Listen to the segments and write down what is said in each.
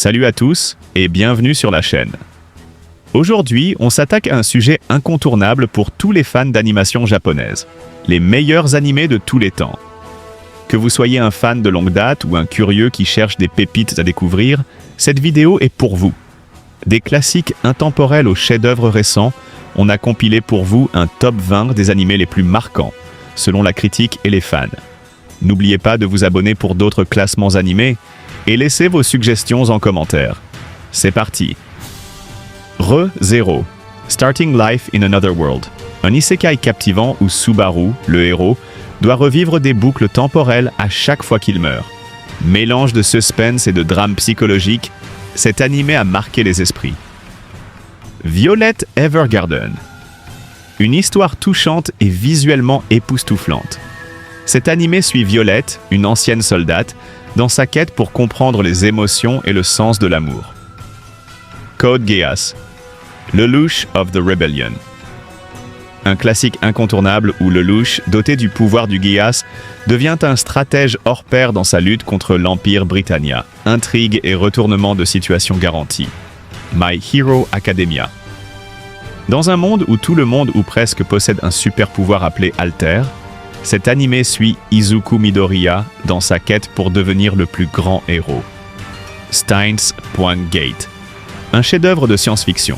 Salut à tous et bienvenue sur la chaîne. Aujourd'hui, on s'attaque à un sujet incontournable pour tous les fans d'animation japonaise. Les meilleurs animés de tous les temps. Que vous soyez un fan de longue date ou un curieux qui cherche des pépites à découvrir, cette vidéo est pour vous. Des classiques intemporels aux chefs-d'œuvre récents, on a compilé pour vous un top 20 des animés les plus marquants, selon la critique et les fans. N'oubliez pas de vous abonner pour d'autres classements animés et laissez vos suggestions en commentaire. C'est parti. Re:Zero, Starting Life in Another World. Un isekai captivant où Subaru, le héros, doit revivre des boucles temporelles à chaque fois qu'il meurt. Mélange de suspense et de drame psychologique, cet animé a marqué les esprits. Violet Evergarden. Une histoire touchante et visuellement époustouflante. Cet animé suit Violette, une ancienne soldate, dans sa quête pour comprendre les émotions et le sens de l'amour. Code Geass, Lelouch of the Rebellion. Un classique incontournable où Lelouch, doté du pouvoir du Geass, devient un stratège hors pair dans sa lutte contre l'Empire Britannia. Intrigue et retournement de situation garantis. My Hero Academia. Dans un monde où tout le monde ou presque possède un super pouvoir appelé Alter, cet animé suit Izuku Midoriya dans sa quête pour devenir le plus grand héros. Steins Point Gate. Un chef-d'œuvre de science-fiction.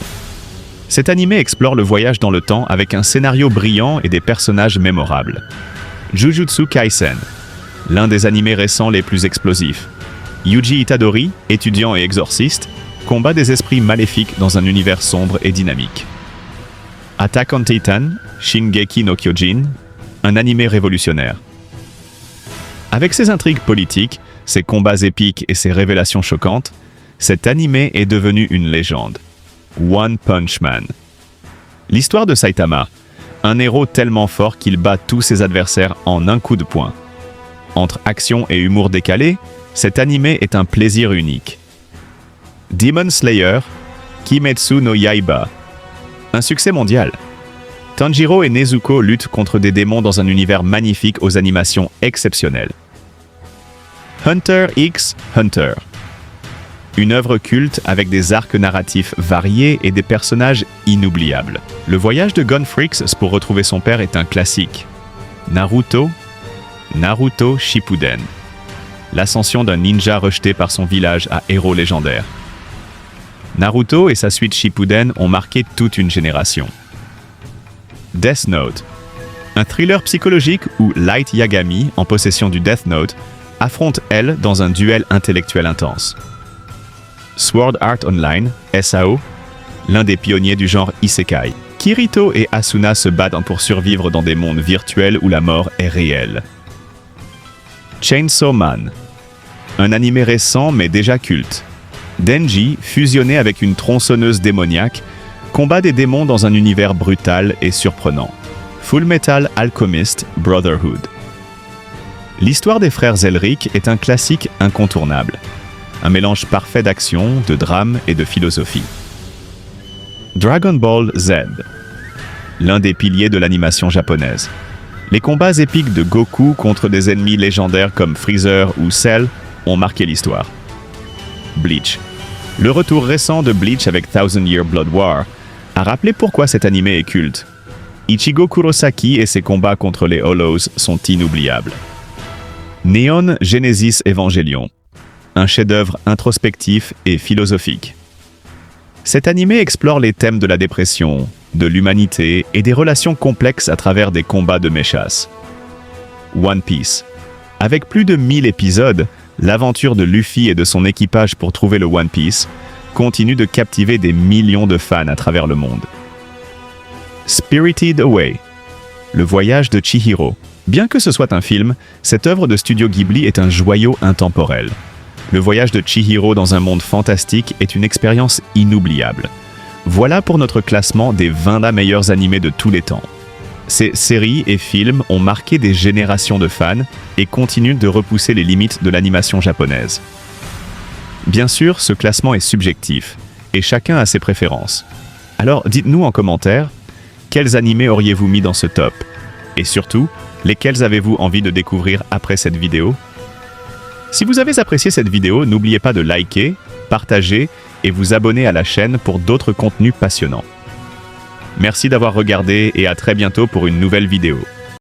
Cet animé explore le voyage dans le temps avec un scénario brillant et des personnages mémorables. Jujutsu Kaisen. L'un des animés récents les plus explosifs. Yuji Itadori, étudiant et exorciste, combat des esprits maléfiques dans un univers sombre et dynamique. Attack on Titan, Shingeki no Kyojin, un animé révolutionnaire. Avec ses intrigues politiques, ses combats épiques et ses révélations choquantes, cet animé est devenu une légende. One Punch Man. L'histoire de Saitama, un héros tellement fort qu'il bat tous ses adversaires en un coup de poing. Entre action et humour décalé, cet animé est un plaisir unique. Demon Slayer, Kimetsu no Yaiba. Un succès mondial. Tanjiro et Nezuko luttent contre des démons dans un univers magnifique aux animations exceptionnelles. Hunter x Hunter. Une œuvre culte avec des arcs narratifs variés et des personnages inoubliables. Le voyage de Gon Freaks pour retrouver son père est un classique. Naruto Shippuden. L'ascension d'un ninja rejeté par son village à héros légendaire. Naruto et sa suite Shippuden ont marqué toute une génération. Death Note. Un thriller psychologique où Light Yagami, en possession du Death Note, affronte L dans un duel intellectuel intense. Sword Art Online, SAO, l'un des pionniers du genre Isekai. Kirito et Asuna se battent pour survivre dans des mondes virtuels où la mort est réelle. Chainsaw Man. Un animé récent mais déjà culte. Denji, fusionné avec une tronçonneuse démoniaque, combat des démons dans un univers brutal et surprenant. Full Metal Alchemist Brotherhood. L'histoire des frères Elric est un classique incontournable. Un mélange parfait d'action, de drame et de philosophie. Dragon Ball Z. L'un des piliers de l'animation japonaise. Les combats épiques de Goku contre des ennemis légendaires comme Freezer ou Cell ont marqué l'histoire. Bleach. Le retour récent de Bleach avec Thousand Year Blood War a rappelé pourquoi cet animé est culte. Ichigo Kurosaki et ses combats contre les Hollows sont inoubliables. Neon Genesis Evangelion. Un chef-d'œuvre introspectif et philosophique. Cet animé explore les thèmes de la dépression, de l'humanité et des relations complexes à travers des combats de mechas. One Piece. Avec plus de 1000 épisodes, l'aventure de Luffy et de son équipage pour trouver le One Piece continue de captiver des millions de fans à travers le monde. Spirited Away. Le voyage de Chihiro. Bien que ce soit un film, cette œuvre de Studio Ghibli est un joyau intemporel. Le voyage de Chihiro dans un monde fantastique est une expérience inoubliable. Voilà pour notre classement des 20 meilleurs animés de tous les temps. Ces séries et films ont marqué des générations de fans et continuent de repousser les limites de l'animation japonaise. Bien sûr, ce classement est subjectif et chacun a ses préférences. Alors dites-nous en commentaire, quels animés auriez-vous mis dans ce top? Et surtout, lesquels avez-vous envie de découvrir après cette vidéo? Si vous avez apprécié cette vidéo, n'oubliez pas de liker, partager et vous abonner à la chaîne pour d'autres contenus passionnants. Merci d'avoir regardé et à très bientôt pour une nouvelle vidéo.